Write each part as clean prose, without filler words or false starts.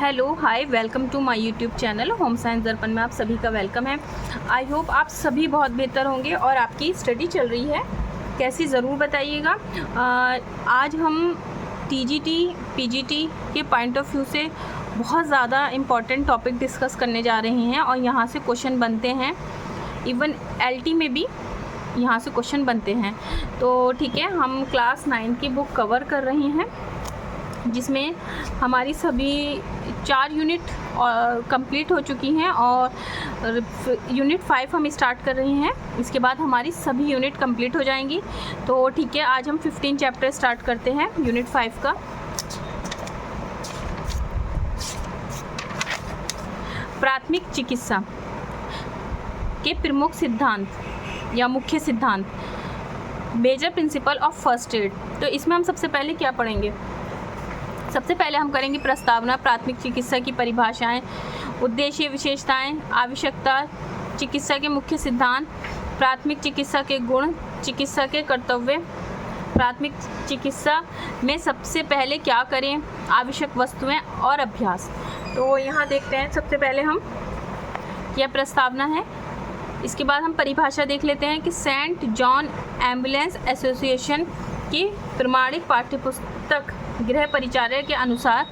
Hello hi welcome to my YouTube channel home science Darpan में आप सभी का वेलकम है। आई होप आप सभी बहुत बेहतर होंगे और आपकी स्टडी चल रही है कैसी ज़रूर बताइएगा। आज हम टीजीटी पीजीटी के पॉइंट ऑफ व्यू से बहुत ज़्यादा इम्पॉर्टेंट टॉपिक डिस्कस करने जा रहे हैं और यहाँ से क्वेश्चन बनते हैं। इवन एलटी में भी यहाँ से क्वेश्चन बनते हैं। तो ठीक है, हम क्लास 9 की बुक कवर कर रहे हैं जिसमें हमारी सभी 4 यूनिट कंप्लीट हो चुकी हैं और यूनिट 5 हम स्टार्ट कर रहे हैं। इसके बाद हमारी सभी यूनिट कंप्लीट हो जाएंगी। तो ठीक है, आज हम 15 चैप्टर स्टार्ट करते हैं यूनिट 5 का। प्राथमिक चिकित्सा के प्रमुख सिद्धांत या मुख्य सिद्धांत, major principle of first aid. तो इसमें हम सबसे पहले क्या पढ़ेंगे? सबसे पहले हम करेंगे प्रस्तावना, प्राथमिक चिकित्सा की परिभाषाएं, उद्देश्य, विशेषताएं, आवश्यकता, चिकित्सा के मुख्य सिद्धांत, प्राथमिक चिकित्सा के गुण, चिकित्सा के कर्तव्य, प्राथमिक चिकित्सा में सबसे पहले क्या करें, आवश्यक वस्तुएं और अभ्यास। तो यहाँ देखते हैं, सबसे पहले हम यह प्रस्तावना है। इसके बाद हम परिभाषा देख लेते हैं कि सेंट जॉन एम्बुलेंस एसोसिएशन की प्रमाणिक पाठ्यपुस्तक गृह परिचार्य के अनुसार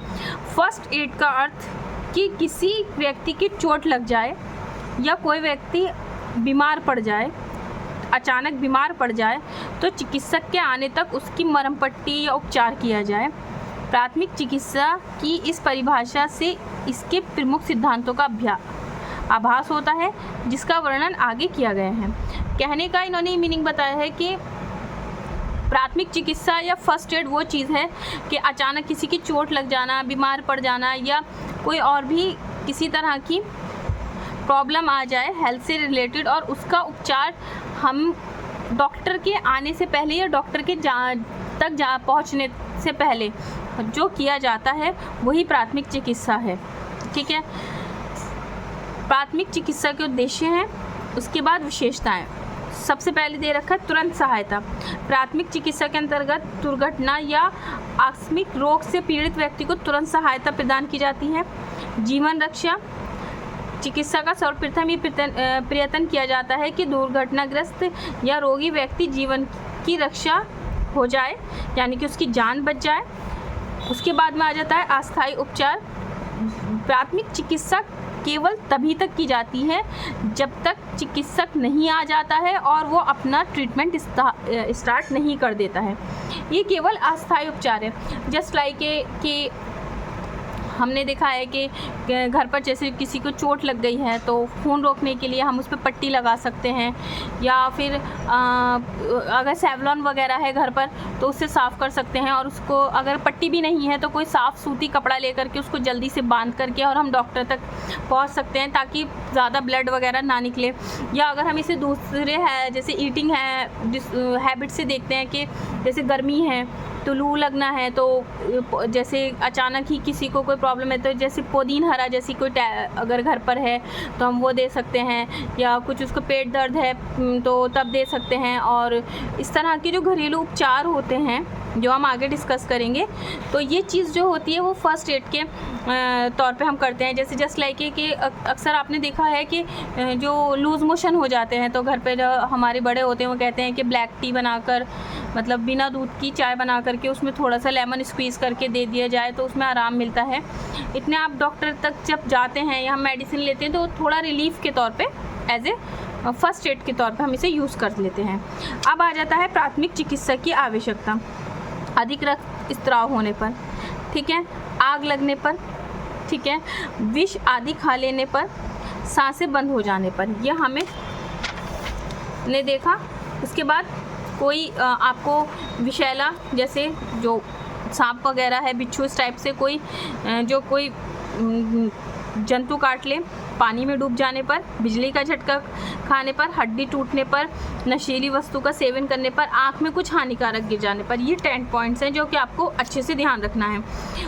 फर्स्ट एड का अर्थ कि किसी व्यक्ति की चोट लग जाए या कोई व्यक्ति बीमार पड़ जाए, अचानक बीमार पड़ जाए तो चिकित्सक के आने तक उसकी मरहम पट्टी या उपचार किया जाए। प्राथमिक चिकित्सा की इस परिभाषा से इसके प्रमुख सिद्धांतों का आभास होता है जिसका वर्णन आगे किया गया है। कहने का इन्होंने मीनिंग बताया है कि प्राथमिक चिकित्सा या फर्स्ट एड वो चीज़ है कि अचानक किसी की चोट लग जाना, बीमार पड़ जाना या कोई और भी किसी तरह की प्रॉब्लम आ जाए हेल्थ से रिलेटेड, और उसका उपचार हम डॉक्टर के आने से पहले या डॉक्टर के पहुंचने से पहले जो किया जाता है वही प्राथमिक चिकित्सा है। ठीक है, प्राथमिक चिकित्सा के उद्देश्य हैं। उसके बाद विशेषताएं, सबसे पहले दे रखा है तुरंत सहायता। प्राथमिक चिकित्सा के अंतर्गत दुर्घटना या आकस्मिक रोग से पीड़ित व्यक्ति को तुरंत सहायता प्रदान की जाती है। जीवन रक्षा, चिकित्सा का सर्वप्रथम ये प्रयत्न किया जाता है कि दुर्घटनाग्रस्त या रोगी व्यक्ति जीवन की रक्षा हो जाए, यानी कि उसकी जान बच जाए। उसके बाद में आ जाता है अस्थायी उपचार। प्राथमिक चिकित्सा केवल तभी तक की जाती है जब तक चिकित्सक नहीं आ जाता है और वो अपना ट्रीटमेंट स्टार्ट नहीं कर देता है। ये केवल अस्थायी उपचार है। जस्ट लाइक कि हमने देखा है कि घर पर जैसे किसी को चोट लग गई है तो खून रोकने के लिए हम उस पर पट्टी लगा सकते हैं, या फिर अगर सेवलॉन वगैरह है घर पर तो उससे साफ़ कर सकते हैं, और उसको अगर पट्टी भी नहीं है तो कोई साफ़ सूती कपड़ा लेकर के उसको जल्दी से बांध करके और हम डॉक्टर तक पहुंच सकते हैं ताकि ज़्यादा ब्लड वगैरह ना निकले। या अगर हम इसे दूसरे है जैसे ईटिंग है जिस हैबिट से देखते हैं कि जैसे गर्मी है तो लू लगना है, तो जैसे अचानक ही किसी को कोई प्रॉब्लम है तो जैसे पुदीन हरा जैसी कोई अगर घर पर है तो हम वो दे सकते हैं, या कुछ उसको पेट दर्द है तो तब दे सकते हैं। और इस तरह के जो घरेलू उपचार होते हैं जो हम आगे डिस्कस करेंगे, तो ये चीज़ जो होती है वो फर्स्ट एड के तौर पे हम करते हैं। जैसे जस्ट लाइक कि अक्सर आपने देखा है कि जो लूज़ मोशन हो जाते हैं तो घर पे जो हमारे बड़े होते हैं वो कहते हैं कि ब्लैक टी बनाकर, मतलब बिना दूध की चाय बना करके उसमें थोड़ा सा लेमन स्क्वीज़ करके दे दिया जाए तो उसमें आराम मिलता है। इतने आप डॉक्टर तक जब जाते हैं या हम मेडिसिन लेते हैं तो थोड़ा रिलीफ के तौर पे एज ए फर्स्ट एड के तौर पे हम इसे यूज़ कर लेते हैं। अब आ जाता है प्राथमिक चिकित्सा की आवश्यकता। अधिक रक्तस्राव होने पर, ठीक है, आग लगने पर, ठीक है, विष आदि खा लेने पर, सांसें बंद हो जाने पर, यह हमें ने देखा। उसके बाद कोई आपको विषैला जैसे जो सांप वगैरह है, बिच्छू, इस टाइप से कोई जंतु काट ले, पानी में डूब जाने पर, बिजली का झटका खाने पर, हड्डी टूटने पर, नशीली वस्तु का सेवन करने पर, आँख में कुछ हानिकारक गिर जाने पर। ये 10 पॉइंट्स हैं जो कि आपको अच्छे से ध्यान रखना है।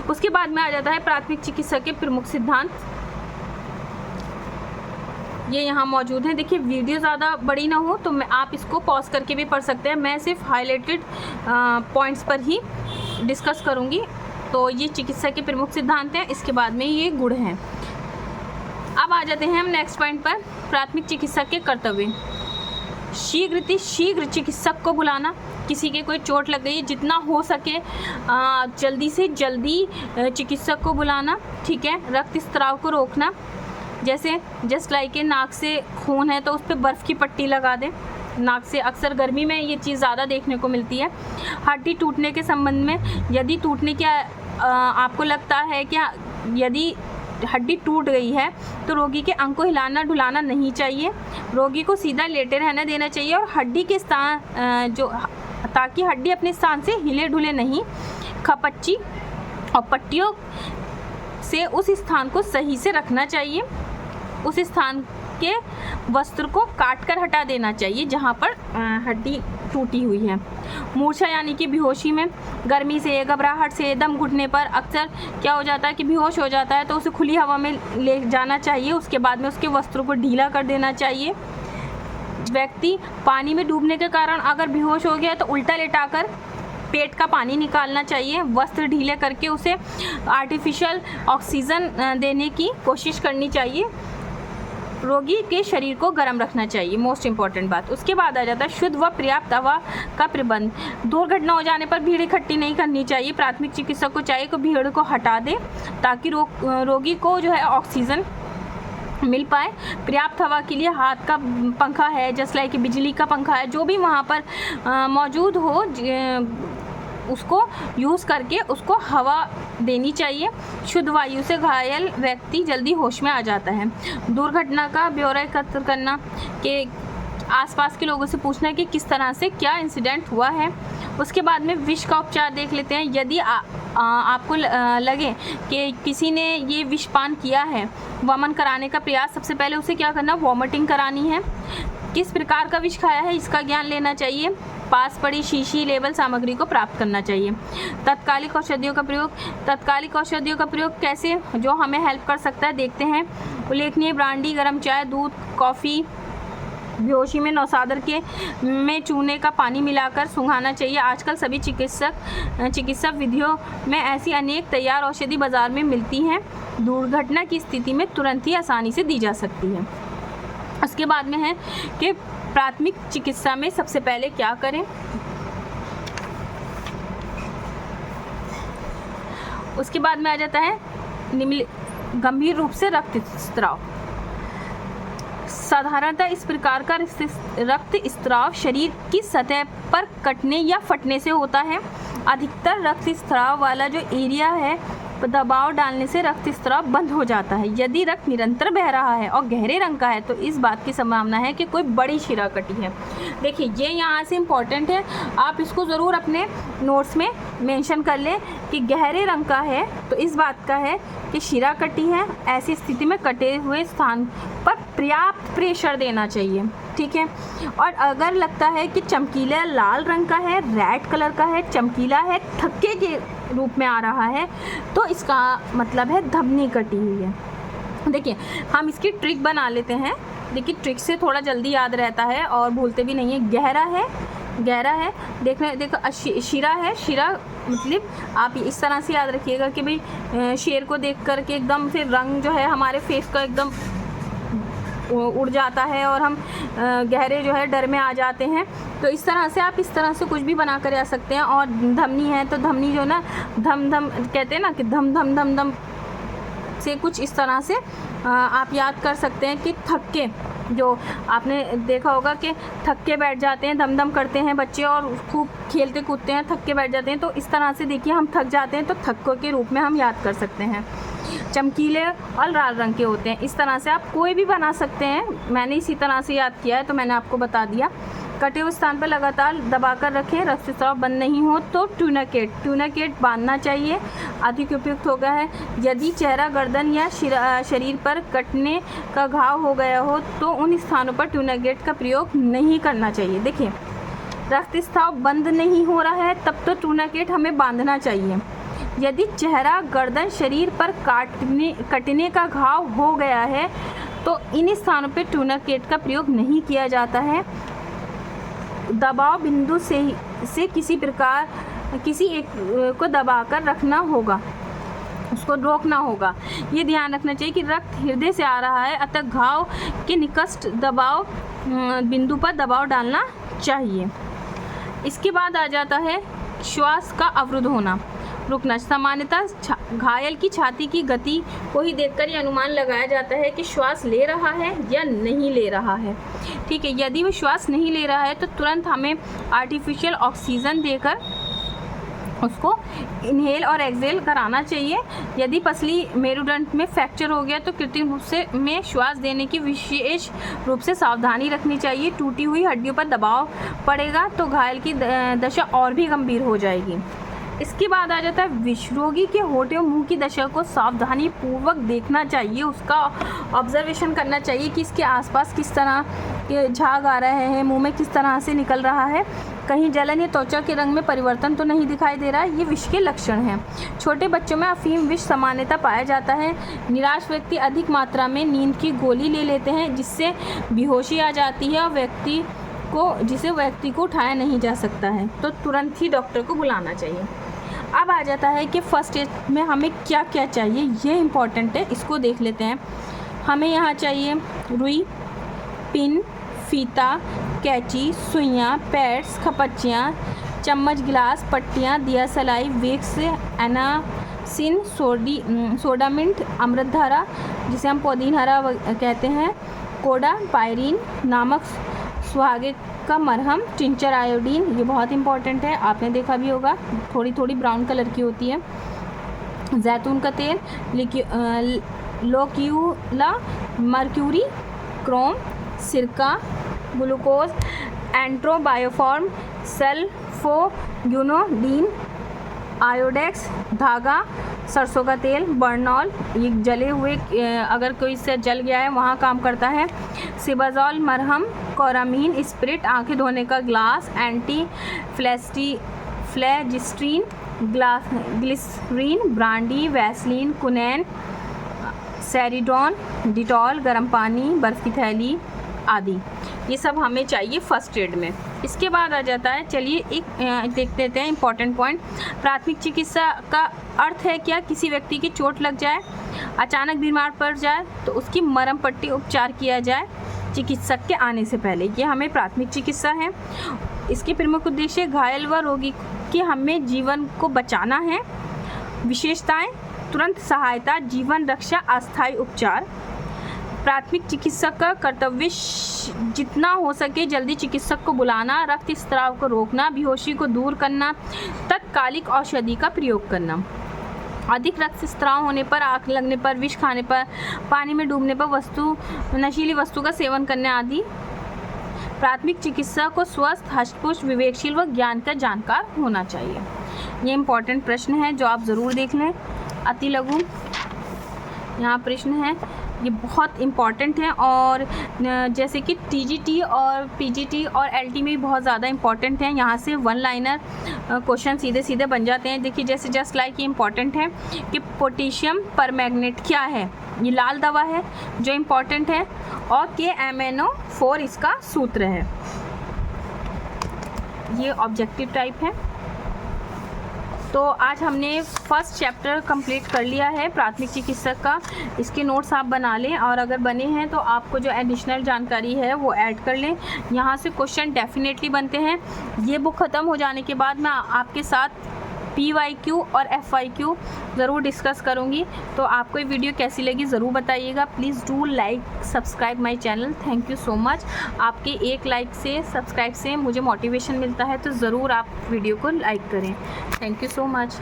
उसके बाद में आ जाता है प्राथमिक चिकित्सा के प्रमुख सिद्धांत। ये यहाँ मौजूद है। देखिए वीडियो ज़्यादा बड़ी ना हो तो आप इसको पॉज करके भी पढ़ सकते हैं। मैं सिर्फ हाईलाइटेड पॉइंट्स पर ही डिस्कस करूँगी तो ये चिकित्सा के प्रमुख सिद्धांत हैं, इसके बाद में ये गुण हैं। अब आ जाते हैं हम नेक्स्ट पॉइंट पर, प्राथमिक चिकित्सक के कर्तव्य। शीघ्र चिकित्सक को बुलाना, किसी के कोई चोट लग गई, जितना हो सके जल्दी से जल्दी चिकित्सक को बुलाना, ठीक है। रक्त स्राव को रोकना, जैसे जस्ट लाइक नाक से खून है तो उस पर बर्फ़ की पट्टी लगा दें, नाक से अक्सर गर्मी में ये चीज़ ज़्यादा देखने को मिलती है। हड्डी टूटने के संबंध में, यदि टूटने के आपको लगता है कि यदि हड्डी टूट गई है तो रोगी के अंग को हिलाना डुलाना नहीं चाहिए, रोगी को सीधा लेटे रहने देना चाहिए और हड्डी के स्थान ताकि हड्डी अपने स्थान से हिले डुले नहीं। खपच्ची और पट्टियों से उस स्थान को सही से रखना चाहिए, उस स्थान के वस्त्र को काट कर हटा देना चाहिए जहाँ पर हड्डी टूटी हुई है। मूर्छा यानी कि बेहोशी में, गर्मी से, घबराहट से, दम घुटने पर अक्सर क्या हो जाता है कि बेहोश हो जाता है, तो उसे खुली हवा में ले जाना चाहिए, उसके बाद में उसके वस्त्रों को ढीला कर देना चाहिए। व्यक्ति पानी में डूबने के कारण अगर बेहोश हो गया तो उल्टा लेटाकर पेट का पानी निकालना चाहिए, वस्त्र ढीले करके उसे आर्टिफिशियल ऑक्सीजन देने की कोशिश करनी चाहिए। रोगी के शरीर को गर्म रखना चाहिए, मोस्ट इम्पॉर्टेंट बात। उसके बाद आ जाता है शुद्ध व पर्याप्त हवा का प्रबंध। दुर्घटना हो जाने पर भीड़ इकट्ठी नहीं करनी चाहिए, प्राथमिक चिकित्सक को चाहिए कि भीड़ को हटा दे ताकि रोगी को जो है ऑक्सीजन मिल पाए। पर्याप्त हवा के लिए हाथ का पंखा है, जैसे लाइक बिजली का पंखा है, जो भी वहाँ पर मौजूद हो उसको यूज़ करके उसको हवा देनी चाहिए। शुद्ध वायु से घायल व्यक्ति जल्दी होश में आ जाता है। दुर्घटना का ब्यौरा एकत्र करना, कि आसपास के लोगों से पूछना कि किस तरह से क्या इंसिडेंट हुआ है। उसके बाद में विष का उपचार देख लेते हैं। यदि आपको लगे कि किसी ने ये विष पान किया है, वमन कराने का प्रयास, सबसे पहले उसे क्या करना, वॉमिटिंग करानी है। किस प्रकार का विष खाया है इसका ज्ञान लेना चाहिए। पास पड़ी शीशी लेबल सामग्री को प्राप्त करना चाहिए। तत्कालिक औषधियों का प्रयोग कैसे, जो हमें हेल्प कर सकता है, देखते हैं। उल्लेखनीय ब्रांडी, गर्म चाय, दूध, कॉफ़ी, बेहोशी में नौसादर में चूने का पानी मिलाकर सुंघाना चाहिए। आजकल सभी चिकित्सा विधियों में ऐसी अनेक तैयार औषधि बाजार में मिलती हैं, दुर्घटना की स्थिति में तुरंत ही आसानी से दी जा सकती है। उसके बाद में है कि प्राथमिक चिकित्सा में सबसे पहले क्या करें। उसके बाद में आ जाता है गंभीर रूप से रक्तस्राव। साधारणतः इस प्रकार का रक्तस्राव शरीर की सतह पर कटने या फटने से होता है। अधिकतर रक्तस्राव वाला जो एरिया है, दबाव डालने से रक्तस्राव बंद हो जाता है। यदि रक्त निरंतर बह रहा है और गहरे रंग का है तो इस बात की संभावना है कि कोई बड़ी शिरा कटी है। देखिए ये यहाँ से इम्पॉर्टेंट है, आप इसको ज़रूर अपने नोट्स में मेंशन कर लें कि गहरे रंग का है तो इस बात का है कि शिरा कटी है। ऐसी स्थिति में कटे हुए स्थान पर पर्याप्त प्रेशर देना चाहिए, ठीक है। और अगर लगता है कि चमकीला लाल रंग का है, रेड कलर का है, चमकीला है, थक्के के रूप में आ रहा है, तो इसका मतलब है धमनी कटी हुई है। देखिए हम इसकी ट्रिक बना लेते हैं। देखिए ट्रिक से थोड़ा जल्दी याद रहता है और भूलते भी नहीं है। गहरा है, देखो शिरा है, शिरा मतलब आप इस तरह से याद रखिएगा कि भाई शेर को देख कर के एकदम से रंग जो है हमारे फेस का एकदम उड़ जाता है और हम गहरे जो है डर में आ जाते हैं। तो इस तरह से आप इस तरह से कुछ भी बना कर आ सकते हैं। और धमनी है तो धमनी जो ना धम धम कहते हैं ना कि धम धम धम धम से कुछ इस तरह से आप याद कर सकते हैं कि थक्के, जो आपने देखा होगा कि थक्के बैठ जाते हैं, दम दम करते हैं बच्चे और खूब खेलते कूदते हैं, थक्के बैठ जाते हैं। तो इस तरह से देखिए हम थक जाते हैं तो थक्कों के रूप में हम याद कर सकते हैं। चमकीले और लाल रंग के होते हैं। इस तरह से आप कोई भी बना सकते हैं। मैंने इसी तरह से याद किया है तो मैंने आपको बता दिया। कटे हुए स्थान पर लगातार दबाकर रखें। रक्तस्राव बंद नहीं हो तो ट्यूनाकेट बांधना चाहिए, अधिक उपयुक्त होगा है। यदि चेहरा, गर्दन या शरीर पर कटने का घाव हो गया हो तो उन स्थानों पर ट्यूनाकेट का प्रयोग नहीं करना चाहिए। देखिए रक्तस्राव बंद नहीं हो रहा है तब तो ट्यूनाकेट हमें बांधना चाहिए। यदि चेहरा, गर्दन, शरीर पर कटने का घाव हो गया है तो इन स्थानों पर ट्यूनाकेट का प्रयोग नहीं किया जाता है। दबाव बिंदु से किसी एक को दबाकर रखना होगा। उसको रोकना होगा। ये ध्यान रखना चाहिए कि रक्त हृदय से आ रहा है, अतः घाव के निकट दबाव बिंदु पर दबाव डालना चाहिए। इसके बाद आ जाता है श्वास का अवरुद्ध होना, रुकना। सामान्यतः घायल की छाती की गति को ही देखकर ये अनुमान लगाया जाता है कि श्वास ले रहा है या नहीं ले रहा है। ठीक है, यदि वो श्वास नहीं ले रहा है तो तुरंत हमें आर्टिफिशियल ऑक्सीजन देकर उसको इनहेल और एक्सहेल कराना चाहिए। यदि पसली मेरुदंड में फ्रैक्चर हो गया तो कृत्रिम रूप से में श्वास देने की विशेष रूप से सावधानी रखनी चाहिए। टूटी हुई हड्डियों पर दबाव पड़ेगा तो घायल की दशा और भी गंभीर हो जाएगी। इसके बाद आ जाता है विष। रोगी के होठों मुंह की दशा को सावधानी पूर्वक देखना चाहिए, उसका ऑब्जर्वेशन करना चाहिए कि इसके आसपास किस तरह के झाग आ रहे हैं, मुंह में किस तरह से निकल रहा है, कहीं जलन या त्वचा के रंग में परिवर्तन तो नहीं दिखाई दे रहा है। ये विष के लक्षण हैं। छोटे बच्चों में अफीम विष सामान्यतः पाया जाता है। निराश व्यक्ति अधिक मात्रा में नींद की गोली ले लेते हैं जिससे बेहोशी आ जाती है और व्यक्ति को उठाया नहीं जा सकता है, तो तुरंत ही डॉक्टर को बुलाना चाहिए। अब आ जाता है कि फर्स्ट एड में हमें क्या क्या चाहिए, ये इम्पॉर्टेंट है, इसको देख लेते हैं। हमें यहाँ चाहिए रुई, पिन, फीता, कैंची, सुइयाँ, पैड्स, खपच्चियाँ, चम्मच, गिलास, पट्टियाँ, दिया सलाई, विक्स, एनासिन, सोडामिंट, अमृतधारा जिसे हम पुदीनहरा कहते हैं, कोडा, पायरीन, नामक सुहागे का मरहम, टिंचर आयोडीन, ये बहुत इंपॉर्टेंट है, आपने देखा भी होगा, थोड़ी थोड़ी ब्राउन कलर की होती है। जैतून का तेल, लोक्यूला, मर्क्यूरी, क्रोम, सिरका, ग्लूकोज, एंट्रोबायोफॉर्म, सल्फोग्यूनोडीन, आयोडेक्स, धागा, सरसों का तेल, बर्नॉल, ये जले हुए अगर कोई से जल गया है वहाँ काम करता है। सिबाजॉल मरहम, कोरामीन स्प्रिट, आंखें धोने का glass, antiphlogistine, glycerine, brandy, vaseline, कुनैन, सेरिडॉन, डिटॉल, गर्म पानी, बर्फ़ की थैली आदि, ये सब हमें चाहिए फर्स्ट एड में। इसके बाद आ जाता है, चलिए एक देख लेते हैं इंपॉर्टेंट पॉइंट। प्राथमिक चिकित्सा का अर्थ है क्या? किसी व्यक्ति की चोट लग जाए, अचानक बीमार पड़ जाए तो उसकी मरहम पट्टी उपचार किया जाए चिकित्सक के आने से पहले, ये हमें प्राथमिक चिकित्सा है। इसके प्रमुख उद्देश्य घायल व रोगी के हमें जीवन को बचाना है। विशेषताएं: तुरंत सहायता, जीवन रक्षा, अस्थायी उपचार। प्राथमिक चिकित्सक का कर्तव्य जितना हो सके जल्दी चिकित्सक को बुलाना, रक्तस्राव को रोकना, बेहोशी को दूर करना, तत्कालिक औषधि का प्रयोग करना। अधिक रक्तस्राव होने पर, आग लगने पर, विष खाने पर, पानी में डूबने पर, नशीली वस्तु का सेवन करने आदि। प्राथमिक चिकित्सा को स्वस्थ, हष्टपुष्ट, विवेकशील व ज्ञान का जानकार होना चाहिए। ये इंपॉर्टेंट प्रश्न है जो आप ज़रूर देख लें। अति लघु यहाँ प्रश्न है, ये बहुत इम्पॉर्टेंट है और जैसे कि टीजीटी और पीजीटी और एलटी में भी बहुत ज़्यादा इम्पॉर्टेंट है। यहाँ से वन लाइनर क्वेश्चन सीधे सीधे बन जाते हैं। देखिए जैसे जस्ट लाइक ये इम्पॉर्टेंट है कि पोटेशियम परमैंगनेट क्या है, ये लाल दवा है जो इम्पॉर्टेंट है, और KMnO4 इसका सूत्र है। ये ऑब्जेक्टिव टाइप है। तो आज हमने फर्स्ट चैप्टर कंप्लीट कर लिया है प्राथमिक चिकित्सक का। इसके नोट्स आप बना लें और अगर बने हैं तो आपको जो एडिशनल जानकारी है वो ऐड कर लें। यहाँ से क्वेश्चन डेफिनेटली बनते हैं। ये बुक ख़त्म हो जाने के बाद मैं आपके साथ PYQ और FYQ ज़रूर डिस्कस करूँगी। तो आपको ये वीडियो कैसी लगी ज़रूर बताइएगा। Please do like subscribe my channel. Thank you so much. आपके एक लाइक से, सब्सक्राइब से मुझे मोटिवेशन मिलता है, तो ज़रूर आप वीडियो को लाइक करें। Thank you so much.